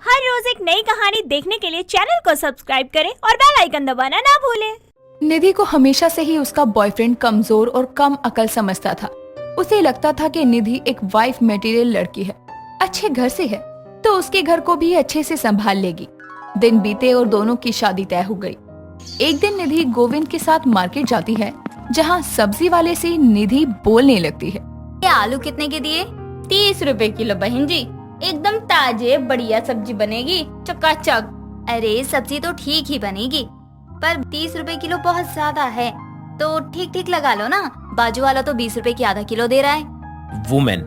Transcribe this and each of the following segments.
हर रोज एक नई कहानी देखने के लिए चैनल को सब्सक्राइब करें और बेल आइकन दबाना ना भूलें। निधि को हमेशा से ही उसका बॉयफ्रेंड कमजोर और कम अकल समझता था। उसे लगता था कि निधि एक वाइफ मटेरियल लड़की है, अच्छे घर से है, तो उसके घर को भी अच्छे से संभाल लेगी। दिन बीते और दोनों की शादी तय हो गई। एक दिन निधि गोविंद के साथ मार्केट जाती है, जहाँ सब्जी वाले से निधि बोलने लगती है। ये आलू कितने के दिए? 30 रुपए किलो बहन जी, एकदम ताजे बढ़िया सब्जी बनेगी, चकाचक। अरे सब्जी तो ठीक ही बनेगी, पर 30 रुपए किलो बहुत ज्यादा है, तो ठीक ठीक लगा लो ना। बाजू वाला तो 20 रुपए की आधा किलो दे रहा है। वुमेन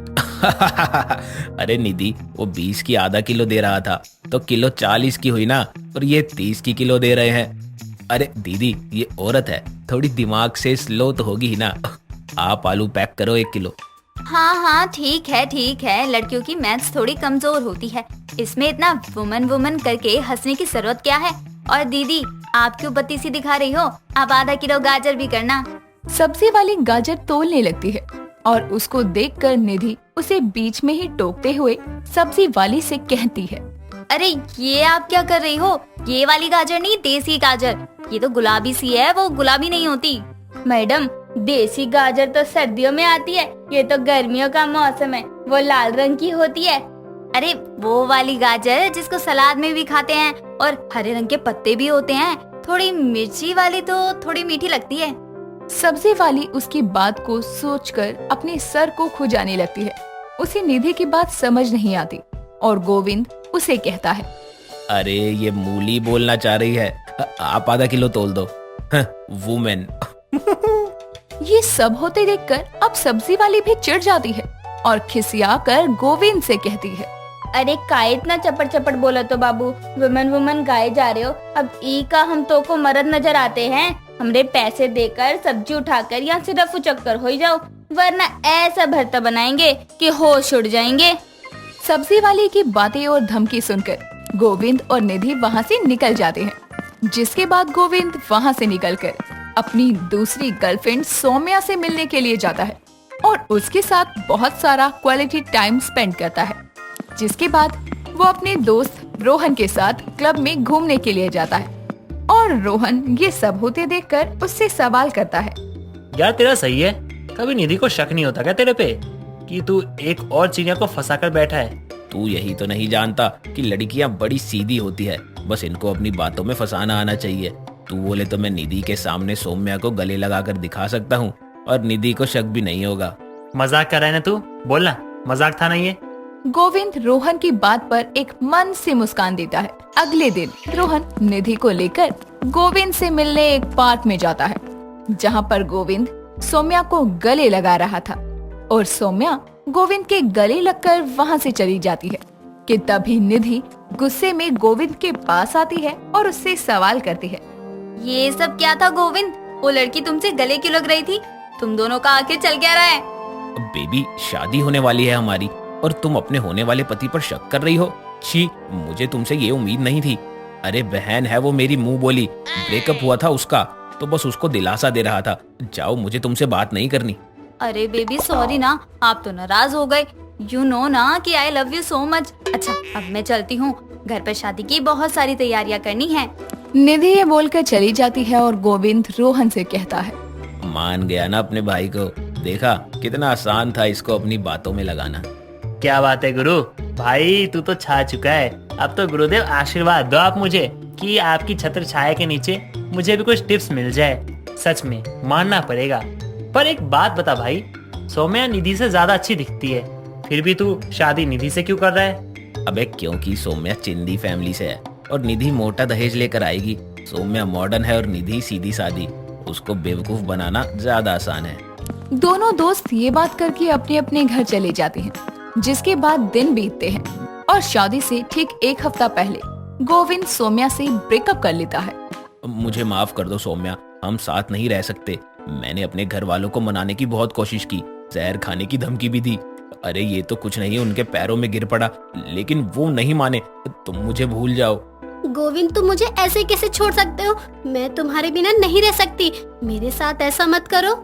अरे निधि, वो 20 की आधा किलो दे रहा था तो किलो 40 की हुई ना, और ये 30 की किलो दे रहे हैं। अरे दीदी, ये औरत है, थोड़ी दिमाग से स्लो तो होगी ही ना। आप आलू पैक करो 1 किलो। हाँ ठीक है, लड़कियों की मैथ्स थोड़ी कमजोर होती है, इसमें इतना वुमन वुमन करके हंसने की जरूरत क्या है। और दीदी, आप क्यों बत्ती सी दिखा रही हो? आप आधा किलो गाजर भी करना। सब्जी वाली गाजर तोलने लगती है और उसको देखकर निधि उसे बीच में ही टोकते हुए सब्जी वाली से कहती है, अरे ये आप क्या कर रही हो? ये वाली गाजर नहीं, देसी गाजर। ये तो गुलाबी सी है, वो गुलाबी नहीं होती। मैडम, देसी गाजर तो सर्दियों में आती है, ये तो गर्मियों का मौसम है, वो लाल रंग की होती है। अरे वो वाली गाजर जिसको सलाद में भी खाते हैं, और हरे रंग के पत्ते भी होते हैं। थोड़ी मिर्ची वाली तो थोड़ी मीठी लगती है। सब्जी वाली उसकी बात को सोचकर अपने सर को खुजाने लगती है। उसे निधि की बात समझ नहीं आती और गोविंद उसे कहता है, अरे ये मूली बोलना चाह रही है, आप आधा किलो तोल दो। वुमेन ये सब होते देखकर अब सब्जी वाली भी चिढ़ जाती है और खिसियाकर गोविंद से कहती है, अरे काय इतना चपड़ चपड़ बोला तो बाबू, वुमन वुमन गाए जा रहे हो। अब ई का हम तो को मर्द नजर आते हैं। हमरे पैसे देकर सब्जी उठाकर यहाँ से रफू चक्कर हो जाओ, वरना ऐसा भरता बनाएंगे कि होश उड़ जाएंगे। सब्जी वाले की बातें और धमकी सुनकर गोविंद और निधि वहाँ से निकल जाते हैं। जिसके बाद गोविंद वहाँ से निकलकर अपनी दूसरी गर्लफ्रेंड सौम्या से मिलने के लिए जाता है और उसके साथ बहुत सारा क्वालिटी टाइम स्पेंड करता है। जिसके बाद वो अपने दोस्त रोहन के साथ क्लब में घूमने के लिए जाता है और रोहन ये सब होते देखकर उससे सवाल करता है, यार तेरा सही है, कभी निधि को शक नहीं होता क्या तेरे पे कि तू एक और चिड़िया को फंसा कर बैठा है? तू यही तो नहीं जानता कि लड़कियां बड़ी सीधी होती है, बस इनको अपनी बातों में फंसाना आना चाहिए। तू बोले तो मैं निधि के सामने सौम्या को गले लगाकर दिखा सकता हूँ और निधि को शक भी नहीं होगा। मजाक कर रहा है ना तू? बोलना, मजाक था ना ये? गोविंद रोहन की बात पर एक मन से मुस्कान देता है। अगले दिन रोहन निधि को लेकर गोविंद से मिलने एक पार्क में जाता है, जहाँ पर गोविंद सौम्या को गले लगा रहा था और सौम्या गोविंद के गले लगकर वहाँ से चली जाती है कि तभी निधि गुस्से में गोविंद के पास आती है और उससे सवाल करती है, ये सब क्या था गोविंद? वो लड़की तुमसे गले क्यों लग रही थी? तुम दोनों का आखिर चल क्या रहा है? बेबी, शादी होने वाली है हमारी और तुम अपने होने वाले पति पर शक कर रही हो? छी, मुझे तुमसे ये उम्मीद नहीं थी। अरे बहन है वो, मेरी मुंह बोली। ब्रेकअप हुआ था उसका, तो बस उसको दिलासा दे रहा था। जाओ, मुझे तुमसे बात नहीं करनी। अरे बेबी सॉरी ना, आप तो नाराज हो गए। यू नो ना कि I love you so much. अच्छा अब मैं चलती हूँ, घर पर शादी की बहुत सारी तैयारियाँ करनी है। निधि ये बोलकर चली जाती है और गोविंद रोहन से कहता है, मान गया ना अपने भाई को? देखा कितना आसान था इसको अपनी बातों में लगाना। क्या बात है गुरु भाई, तू तो छा चुका है। अब तो गुरुदेव आशीर्वाद दो आप मुझे कि आपकी छत्र छाया के नीचे मुझे भी कुछ टिप्स मिल जाए। सच में मानना पड़ेगा। पर एक बात बता भाई, सौम्या निधि से ज्यादा अच्छी दिखती है, फिर भी तू शादी निधि से क्यों कर रहा है? अबे क्योंकि सौम्या चिंदी फैमिली से है और निधि मोटा दहेज लेकर आएगी। सौम्या मॉडर्न है और निधि सीधी सादी, उसको बेवकूफ बनाना ज्यादा आसान है। दोनों दोस्त ये बात करके अपने अपने घर चले जाते हैं। जिसके बाद दिन बीतते हैं और शादी से ठीक 1 हफ्ता पहले गोविंद सौम्या से ब्रेकअप कर लेता है। मुझे माफ कर दो सौम्या, हम साथ नहीं रह सकते। मैंने अपने घर वालों को मनाने की बहुत कोशिश की, जहर खाने की धमकी भी दी। अरे ये तो कुछ नहीं, उनके पैरों में गिर पड़ा, लेकिन वो नहीं माने। तुम मुझे भूल जाओ। गोविंद, तुम मुझे ऐसे कैसे छोड़ सकते हो? मैं तुम्हारे बिना नहीं रह सकती, मेरे साथ ऐसा मत करो।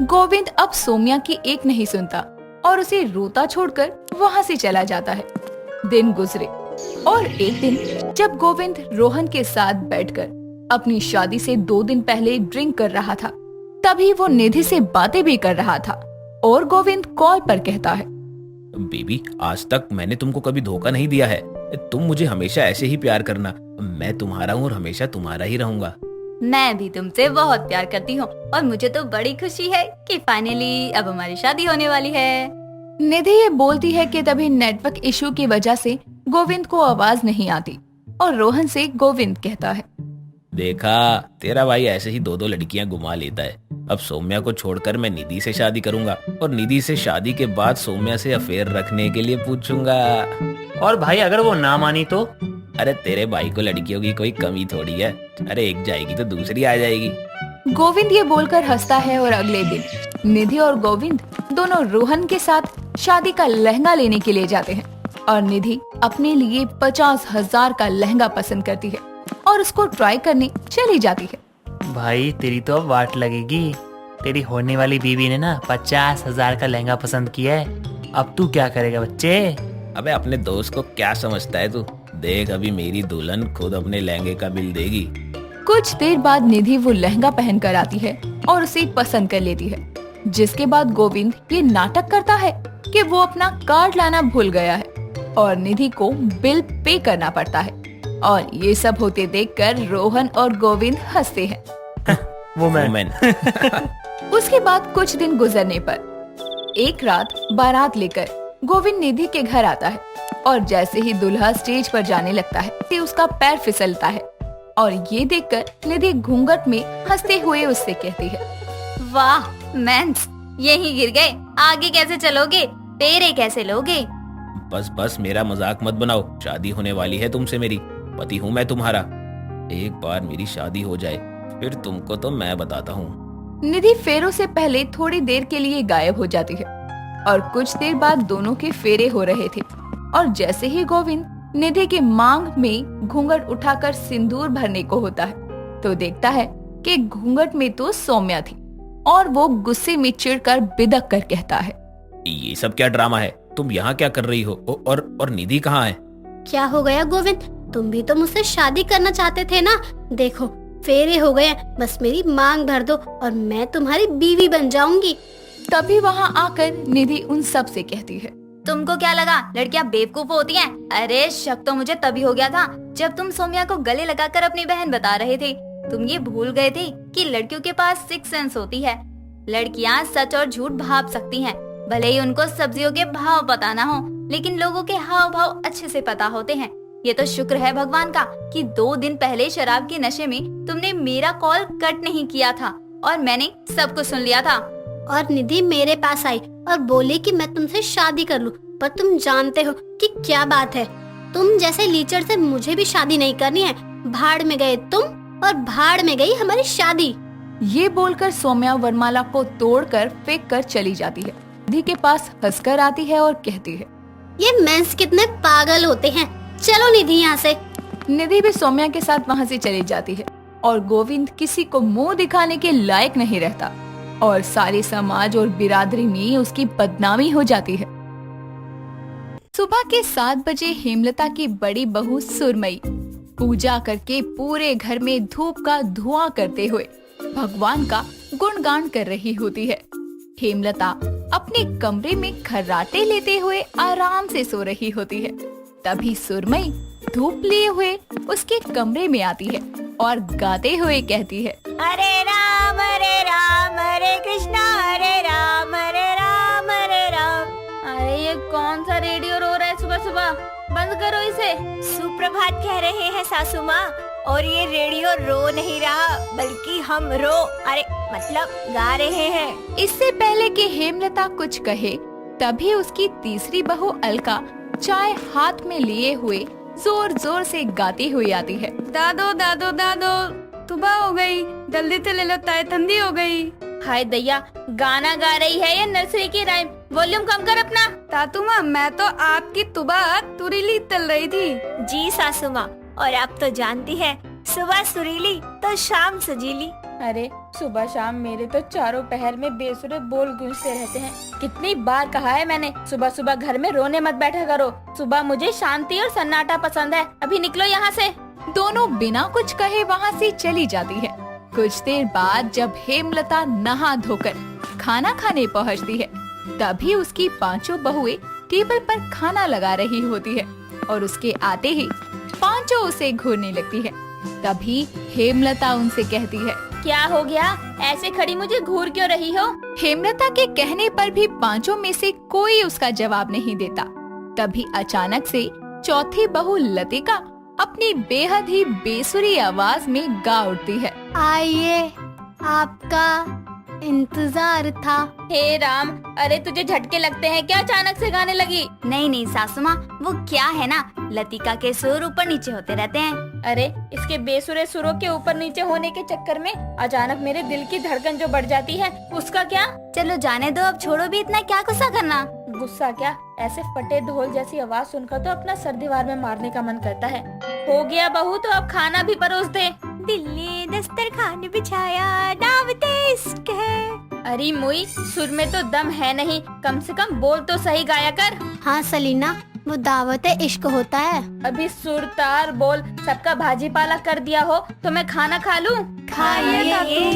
गोविंद अब सौम्या की एक नहीं सुनता और उसे रोता छोड़कर वहाँ से चला जाता है। दिन गुजरे, और एक दिन जब गोविंद रोहन के साथ बैठकर अपनी शादी से 2 दिन पहले ड्रिंक कर रहा था, तभी वो निधि से बातें भी कर रहा था और गोविंद कॉल पर कहता है, बेबी, आज तक मैंने तुमको कभी धोखा नहीं दिया है। तुम मुझे हमेशा ऐसे ही प्यार करना। मैं तुम्हारा हूँ और हमेशा तुम्हारा ही रहूंगा। मैं भी तुमसे बहुत प्यार करती हूँ और मुझे तो बड़ी खुशी है कि फाइनली अब हमारी शादी होने वाली है। निधि ये बोलती है कि तभी नेटवर्क इशू की वजह से गोविंद को आवाज नहीं आती और रोहन से गोविंद कहता है, देखा, तेरा भाई ऐसे ही 2 लड़कियां घुमा लेता है। अब सौम्या को छोड़कर मैं निधि से शादी करूंगा और निधि से शादी के बाद सौम्या से अफेयर रखने के लिए पूछूंगा। और भाई अगर वो ना मानी तो? अरे तेरे भाई को लड़कियों की कोई कमी थोड़ी है। अरे एक जाएगी तो दूसरी आ जाएगी। गोविंद ये बोलकर हंसता है और अगले दिन निधि और गोविंद दोनों रोहन के साथ शादी का लहंगा लेने के लिए जाते हैं और निधि अपने लिए 50,000 का लहंगा पसंद करती है और उसको ट्राई करने चली जाती है। भाई तेरी तो अब वाट लगेगी। तेरी होने वाली बीवी ने ना 50,000 का लहंगा पसंद किया है। अब तू क्या करेगा बच्चे? अबे अपने दोस्त को क्या समझता है तू? देख, अभी मेरी दुल्हन खुद अपने लहंगे का बिल देगी। कुछ देर बाद निधि वो लहंगा पहन कर आती है और उसे पसंद कर लेती है, जिसके बाद गोविंद ये नाटक करता है कि वो अपना कार्ड लाना भूल गया है और निधि को बिल पे करना पड़ता है। और ये सब होते देखकर रोहन और गोविंद हंसते हैं। वुमेन। उसके बाद कुछ दिन गुजरने पर एक रात बारात लेकर गोविंद निधि के घर आता है और जैसे ही दूल्हा स्टेज पर जाने लगता है तो उसका पैर फिसलता है और ये देखकर निधि घूंघट में हंसते हुए उससे कहती है, वाह मेंस, यहीं गिर गए। आगे कैसे चलोगे? तेरे कैसे लोगे? बस बस मेरा मजाक मत बनाओ। शादी होने वाली है तुमसे मेरी। पति हूँ मैं तुम्हारा। एक बार मेरी शादी हो जाए फिर तुमको तो मैं बताता हूँ। निधि फेरों से पहले थोड़ी देर के लिए गायब हो जाती है और कुछ देर बाद दोनों के फेरे हो रहे थे और जैसे ही गोविंद निधि के मांग में घूंघट उठाकर सिंदूर भरने को होता है तो देखता है कि घूंघट में तो सौम्या थी और वो गुस्से में चिढ़कर बिदक कर कहता है, ये सब क्या ड्रामा है? तुम यहाँ क्या कर रही हो? और निधि कहाँ है? क्या हो गया गोविंद? तुम भी तो मुझसे शादी करना चाहते थे ना। देखो फेरे हो गए, बस मेरी मांग भर दो और मैं तुम्हारी बीवी बन जाऊंगी। तभी वहाँ आकर निधि उन सब से कहती है, तुमको क्या लगा लड़कियां बेवकूफ होती हैं? अरे शक तो मुझे तभी हो गया था जब तुम सौम्या को गले लगाकर अपनी बहन बता रहे थे। तुम ये भूल गए थे कि लड़कियों के पास 6 सेंस होती है। लड़कियां सच और झूठ भाप सकती हैं। भले ही उनको सब्जियों के भाव पता ना हो, लेकिन लोगों के हाव भाव अच्छे से पता होते हैं। ये तो शुक्र है भगवान का कि 2 दिन पहले शराब के नशे में तुमने मेरा कॉल कट नहीं किया था और मैंने सब कुछ सुन लिया था। और निधि मेरे पास आई और बोली कि मैं तुमसे शादी कर लूं, पर तुम जानते हो कि क्या बात है। तुम जैसे लीचर से मुझे भी शादी नहीं करनी है। भाड़ में गए तुम और भाड़ में गई हमारी शादी। ये बोलकर सौम्या वरमाला को तोड़कर फेंक कर चली जाती है। निधि के पास हंसकर आती है और कहती है, ये मेंस कितने पागल होते हैं। चलो निधि यहाँ से। निधि भी सौम्या के साथ वहाँ से चली जाती है और गोविंद किसी को मुंह दिखाने के लायक नहीं रहता और सारे समाज और बिरादरी में उसकी बदनामी हो जाती है। सुबह के 7 बजे हेमलता की बड़ी बहू सुरमई पूजा करके पूरे घर में धूप का धुआं करते हुए भगवान का गुणगान कर रही होती है। हेमलता अपने कमरे में खर्राटे लेते हुए आराम से सो रही होती है। तभी सुरमई धूप लिए हुए उसके कमरे में आती है और गाते हुए कहती है, हरे राम हरे कृष्णा हरे राम हरे राम। अरे ये कौन सा रेडियो रो रहा है सुबह सुबह? बंद करो इसे। सुप्रभात कह रहे हैं सासू माँ, और ये रेडियो रो नहीं रहा बल्कि हम मतलब गा रहे हैं। इससे पहले कि हेमलता कुछ कहे तभी उसकी तीसरी बहू अलका चाय हाथ में लिए हुए जोर जोर से गाती हुई आती है। दादो दादो दादो, सुबह हो गई, जल्दी से ले लो चाय, ठंडी हो गई। हाय दैया, गाना गा रही है ये नर्सरी की राइम। वॉल्यूम कम कर अपना। तातू माँ, मैं तो आपकी तुबह तुरीली तल रही थी। जी सासू माँ, और आप तो जानती है सुबह सुरीली तो शाम सजीली। अरे सुबह शाम मेरे तो चारों पहर में बेसुरे बोल गूंजते रहते हैं। कितनी बार कहा है मैंने, सुबह सुबह घर में रोने मत बैठा करो। सुबह मुझे शांति और सन्नाटा पसंद है। अभी निकलो यहाँ से। दोनों बिना कुछ कहे वहाँ से चली जाती है। कुछ देर बाद जब हेमलता नहा धोकर खाना खाने पहुँचती है, तभी उसकी पांचों बहुएं टेबल पर खाना लगा रही होती है और उसके आते ही पांचों उसे घूरने लगती है। तभी हेमलता उनसे कहती है, क्या हो गया? ऐसे खड़ी मुझे घूर क्यों रही हो? हेमलता के कहने पर भी पांचों में से कोई उसका जवाब नहीं देता। तभी अचानक से चौथी बहू लतिका अपनी बेहद ही बेसुरी आवाज में गा उठती है, आइए, आपका इंतजार था। हे राम, अरे तुझे झटके लगते हैं क्या? अचानक से गाने लगी। नहीं नहीं सासू माँ, वो क्या है ना, लतिका के सुर ऊपर नीचे होते रहते हैं। अरे इसके बेसुरे सुरों के ऊपर नीचे होने के चक्कर में अचानक मेरे दिल की धड़कन जो बढ़ जाती है, उसका क्या? चलो जाने दो, अब छोड़ो भी, इतना क्या गुस्सा करना। गुस्सा क्या? ऐसे फटे ढोल जैसी आवाज सुनकर तो अपना सर दीवार में मारने का मन करता है। हो गया बहू, तो अब खाना भी परोस दे। दिल ने दस्तरखान बिछाया, दावते इश्क है। अरे मुई, सुर में तो दम है नहीं, कम से कम बोल तो सही गाया कर। हाँ सलीना, वो दावत इश्क होता है। अभी सुर तार बोल सबका भाजी पाला कर दिया हो तो मैं खाना खा लूं? खाइए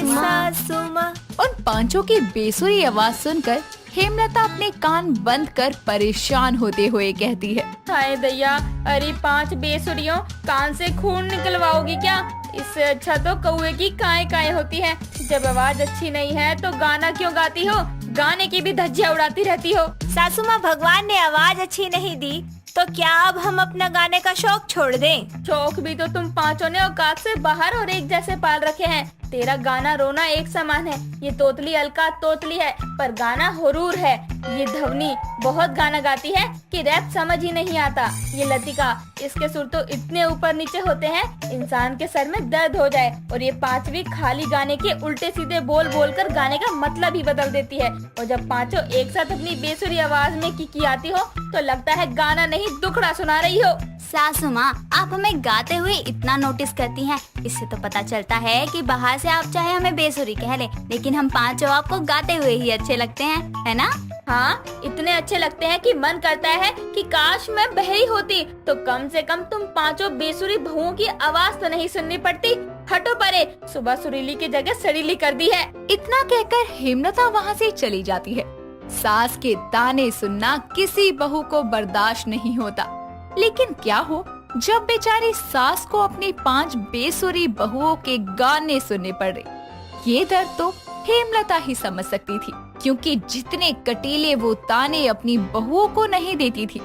सासू माँ। उन पांचों की बेसुरी आवाज सुनकर हेमलता अपने कान बंद कर परेशान होते हुए कहती है, हाय दैया, अरे 5 बेसुरियों, कान से खून निकलवाओगी क्या? इससे अच्छा तो कौए की काए काए होती है। जब आवाज अच्छी नहीं है तो गाना क्यों गाती हो? गाने की भी धज्जियां उड़ाती रहती हो। सासू माँ, भगवान ने आवाज अच्छी नहीं दी तो क्या अब हम अपना गाने का शौक छोड़ दें? शौक भी तो तुम पांचों ने औकात से बाहर और एक जैसे पाल रखे हैं। तेरा गाना रोना एक समान है। ये तोतली अलका तोतली है पर गाना हुरूर है। ये धवनी बहुत गाना गाती है कि रैप समझ ही नहीं आता। ये लतिका, इसके सुर तो इतने ऊपर नीचे होते हैं इंसान के सर में दर्द हो जाए। और ये पांचवी खाली गाने के उल्टे सीधे बोल बोल कर गाने का मतलब ही बदल देती है। और जब पांचों एक साथ अपनी बेसुरी आवाज में किकियाती हो तो लगता है गाना नहीं दुखड़ा सुना रही हो। सासू माँ, आप हमें गाते हुए इतना नोटिस करती हैं, इससे तो पता चलता है कि बाहर से आप चाहे हमें बेसुरी कह ले, लेकिन हम पांचों आपको गाते हुए ही अच्छे लगते हैं, है ना? हाँ, इतने अच्छे लगते हैं कि मन करता है कि काश मैं बहरी होती तो कम से कम तुम पांचों बेसुरी बहुओं की आवाज तो नहीं सुननी पड़ती। हटो परे, सुबह सुरीली की जगह सड़ीली कर दी है। इतना कहकर हेमलता वहाँ से चली जाती है। सास के ताने सुनना किसी बहू को बर्दाश्त नहीं होता, लेकिन क्या हो जब बेचारी सास को अपनी 5 बेसुरी बहुओं के गाने सुनने पड़ रहे। ये दर्द तो हेमलता ही समझ सकती थी, क्योंकि जितने कटीले वो ताने अपनी बहुओं को नहीं देती थी,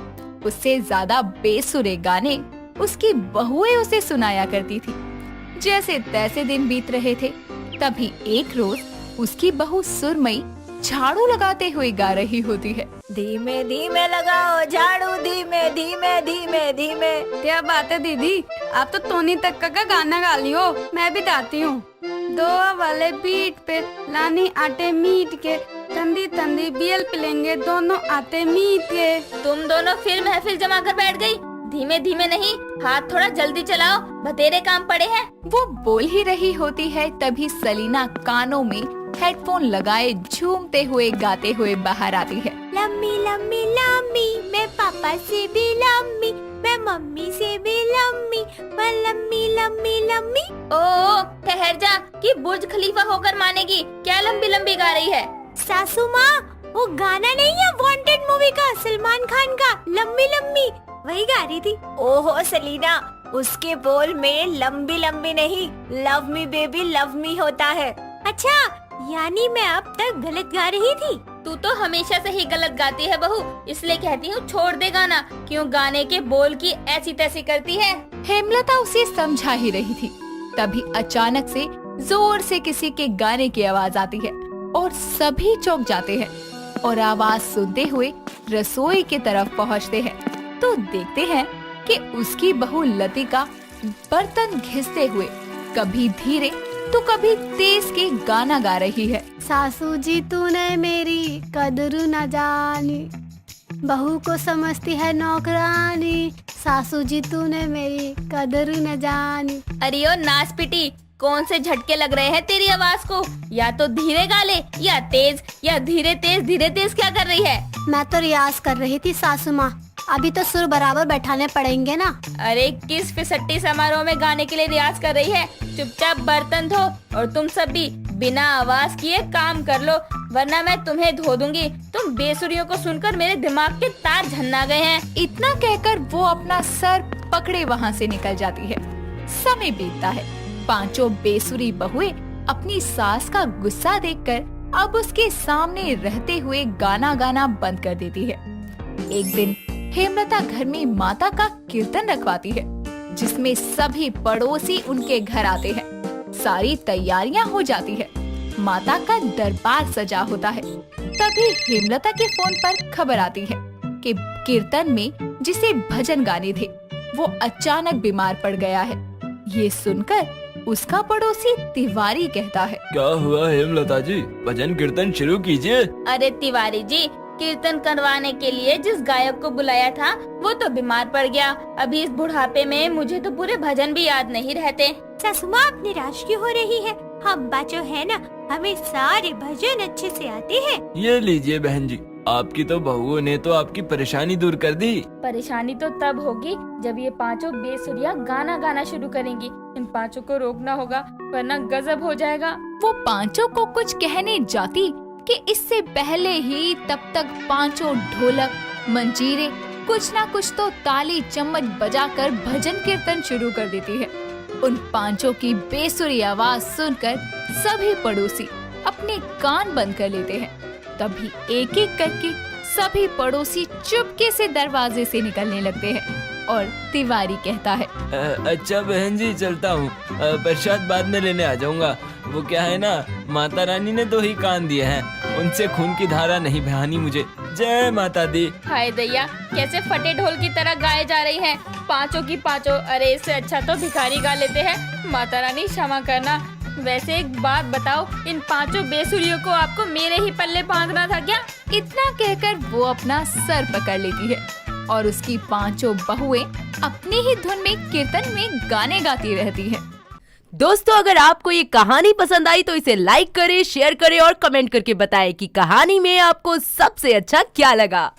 उससे ज्यादा बेसुरे गाने उसकी बहुएं उसे सुनाया करती थी। जैसे तैसे दिन बीत रहे थे, तभी एक रोज उसकी बहू सुरमई झाड़ू लगाते हुए गा रही होती है, धीमे धीमे लगाओ झाड़ू, धीमे धीमे धीमे धीमे। क्या बात है दीदी, आप तो टोनी तक का गाना गा लियो। मैं भी गाती हूँ। दो वाले बीट पे लानी आटे मीट के, तंदी तंदी बियल पिलेंगे दोनों आटे मीट के। तुम दोनों फिर महफिल जमा कर बैठ गई। धीमे धीमे नहीं, हाथ थोड़ा जल्दी चलाओ, बतेरे काम पड़े हैं। वो बोल ही रही होती है, तभी सलीना कानों में हेडफोन लगाए झूमते हुए गाते हुए बाहर आती है। लम्मी लम्मी लम्मी, मैं पापा से भी लम्मी, मैं मम्मी से भी लम्मी, मैं लम्मी लम्मी लम्मी। ओ ठहर जा कि बुर्ज खलीफा होकर मानेगी। क्या लंबी लंबी गा रही है? सासू माँ, वो गाना नहीं है वांटेड मूवी का, सलमान खान का, लम्बी लम्बी, वही गा रही थी। ओहो सलीना, उसके बोल में लंबी लंबी नहीं, love me baby love me होता है। अच्छा, यानी मैं अब तक गलत गा रही थी? तू तो हमेशा से ही गलत गाती है बहू, इसलिए कहती हूँ छोड़ दे गाना। क्यों गाने के बोल की ऐसी तैसी करती है? हेमलता उसे समझा ही रही थी, तभी अचानक से जोर से किसी के गाने की आवाज आती है और सभी चौंक जाते हैं और आवाज सुनते हुए रसोई की तरफ पहुँचते हैं तो देखते हैं कि उसकी बहू लतिका बर्तन घिसते हुए कभी धीरे तो कभी तेज के गाना गा रही है। सासू जी तूने मेरी कदर न जानी, बहू को समझती है नौकरानी। सासू जी तूने मेरी कदर न जानी। अरे ओ नाच पिटी, कौन से झटके लग रहे हैं तेरी आवाज को? या तो धीरे गा ले या तेज, या धीरे तेज क्या कर रही है? मैं तो रियाज कर रही थी सासू माँ, अभी तो सुर बराबर बैठाने पड़ेंगे ना। अरे किस फिसड्डी समारोह में गाने के लिए रियाज कर रही है? चुपचाप बर्तन धो और तुम सब भी बिना आवाज किए काम कर लो, वरना मैं तुम्हें धो दूंगी। तुम बेसुरियों को सुनकर मेरे दिमाग के तार झन्ना गए हैं। इतना कहकर वो अपना सर पकड़े वहाँ से निकल जाती है। समय बीतता है। पांचों बेसुरी बहुएं अपनी सास का गुस्सा देखकर अब उसके सामने रहते हुए गाना गाना बंद कर देती है। एक दिन हेमलता घर में माता का कीर्तन रखवाती है, जिसमें सभी पड़ोसी उनके घर आते हैं। सारी तैयारियां हो जाती है। माता का दरबार सजा होता है। तभी हेमलता के फोन पर खबर आती है कि कीर्तन में जिसे भजन गाने थे वो अचानक बीमार पड़ गया है। ये सुनकर उसका पड़ोसी तिवारी कहता है, क्या हुआ हेमलता जी, भजन कीर्तन शुरू कीजिए। अरे तिवारी जी, कीर्तन करवाने के लिए जिस गायक को बुलाया था वो तो बीमार पड़ गया। अभी इस बुढ़ापे में मुझे तो पूरे भजन भी याद नहीं रहते। सासू माँ आप निराश क्यों हो रही है? हम बच्चों है ना, हमें सारे भजन अच्छे से आते हैं। ये लीजिए बहन जी, आपकी तो बहुओं ने तो आपकी परेशानी दूर कर दी। परेशानी तो तब होगी जब ये पांचों बेसुरिया गाना गाना शुरू करेंगी। इन पांचों को रोकना होगा, वरना गजब हो जाएगा। वो पांचों को कुछ कहने जाती कि इससे पहले ही तब तक पांचों ढोलक, मंजीरे, कुछ ना कुछ तो ताली चम्मच बजाकर भजन कीर्तन शुरू कर देती है। उन पांचों की बेसुरी आवाज सुनकर सभी पड़ोसी अपने कान बंद कर लेते हैं। तभी एक एक करके सभी पड़ोसी चुपके से दरवाजे से निकलने लगते हैं और तिवारी कहता है, अच्छा बहन जी चलता हूँ, प्रसाद बाद में लेने आ जाऊंगा। वो क्या है ना, माता रानी ने 2 ही कान दिए हैं, उनसे खून की धारा नहीं बहानी मुझे। जय माता दी। हाय दैया, कैसे फटे ढोल की तरह गाए जा रही हैं पांचों की पांचों। अरे इससे अच्छा तो भिखारी गा लेते हैं। माता रानी क्षमा करना। वैसे एक बात बताओ, इन पांचों बेसुरियों को आपको मेरे ही पल्ले बांधना था क्या? इतना कहकर वो अपना सर पकड़ लेती है और उसकी पांचों बहुएं अपनी ही धुन में कीर्तन में गाने गाती रहती हैं। दोस्तों अगर आपको ये कहानी पसंद आई तो इसे लाइक करें, शेयर करें और कमेंट करके बताएं कि कहानी में आपको सबसे अच्छा क्या लगा।